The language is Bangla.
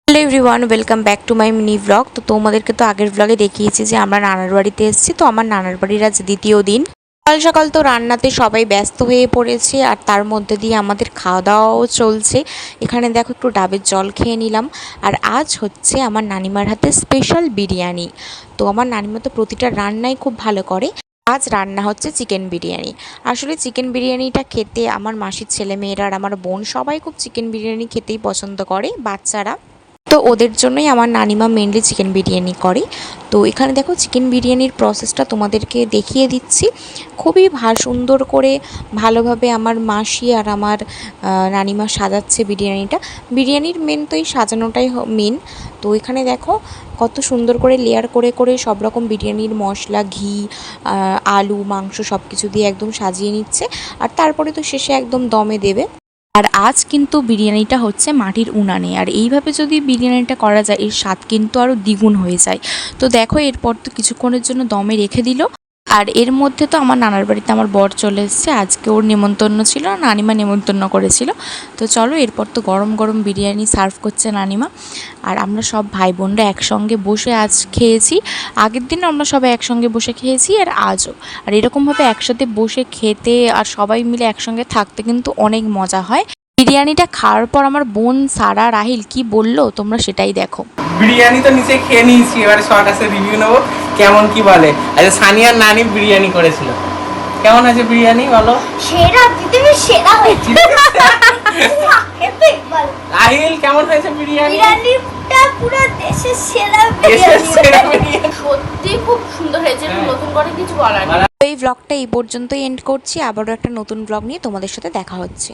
Hello everyone, welcome back to my mini blog. তো তোমাদেরকে তো আগের ব্লগে দেখিয়েছি যে আমরা নানার বাড়িতে এসেছি। তো আমার নানার বাড়ির আজ দ্বিতীয় দিন। সকাল সকাল তো রান্নাতে সবাই ব্যস্ত হয়ে পড়েছে, আর তার মধ্যে দিয়ে আমাদের খাওয়া দাওয়াও চলছে। এখানে দেখো একটু ডাবের জল খেয়ে নিলাম। আর আজ হচ্ছে আমার নানিমার হাতে স্পেশাল বিরিয়ানি। তো আমার নানিমা তো প্রতিটা রান্নাই খুব ভালো করে। আজ রান্না হচ্ছে চিকেন বিরিয়ানি। আসলে চিকেন বিরিয়ানিটা খেতে আমার মাসির ছেলেমেয়েরা আর আমার বোন সবাই খুব চিকেন বিরিয়ানি খেতেই পছন্দ করে, বাচ্চারা। তো ওদের জন্যই আমার নানিমা মেনলি চিকেন বিরিয়ানি করে। তো এখানে দেখো চিকেন বিরিয়ানির প্রসেসটা তোমাদেরকে দেখিয়ে দিচ্ছি। খুবই সুন্দর করে ভালোভাবে আমার মাসি আর আমার নানিমা সাজাচ্ছে বিরিয়ানিটা। বিরিয়ানির মেন তো এই সাজানোটাই মেন। তো এখানে দেখো কত সুন্দর করে লেয়ার করে করে সব রকম বিরিয়ানির মশলা, ঘি, আলু, মাংস সব কিছু দিয়ে একদম সাজিয়ে নিচ্ছে। আর তারপরে তো শেষে একদম দমে দেবে। আর আজ কিন্তু বিরিয়ানিটা হচ্ছে মাটির উনানে, আর এইভাবে যদি বিরিয়ানিটা করা যায় এর স্বাদ কিন্তু আরও দ্বিগুণ হয়ে যায়। তো দেখো এরপর তো কিছুক্ষণের জন্য দমে রেখে দিল। আর এর মধ্যে তো আমার নানার বাড়িতে আমার বর চলে এসেছে, আজকে ওর নেমন্তন্ন ছিল, নানিমা নেমন্তন্ন করেছিল। তো চলো এরপর তো গরম গরম বিরিয়ানি সার্ভ করছে নানিমা। আর আমরা সব ভাই বোনরা একসঙ্গে বসে আজ খেয়েছি। আগের দিন আমরা সবাই একসঙ্গে বসে খেয়েছি, আর আজও। আর এরকমভাবে একসাথে বসে খেতে আর সবাই মিলে একসঙ্গে থাকতে কিন্তু অনেক মজা হয়। বিরিয়ানিটা খাওয়ার পর আমার বোন সারা, রাহিল কি বললো তোমরা সেটাই দেখো। বিরিয়ানি তো নিচে খেয়ে নিয়েছি, এবারে সবার কাছে রিভিউ নেবো কেমন কি বলে। আচ্ছা, সানিয়ার নানি বিরিয়ানি করেছিল, কেমন আছে বিরিয়ানি বলো? সেরা, পৃথিবীর সেরা হয়েছে। রাহিল কেমন হয়েছে বিরিয়ানি? বিরিয়ানিটা পুরো দেশের সেরা দেশের সেরা বিরিয়ানি। বিরিয়ানি। সত্যি খুব সুন্দর হয়েছে, নতুন করে কিছু বলার নেই। এই ব্লগটা এই পর্যন্তই এন্ড করছি। আবারও একটা নতুন ব্লগ নিয়ে তোমাদের সাথে দেখা হচ্ছে।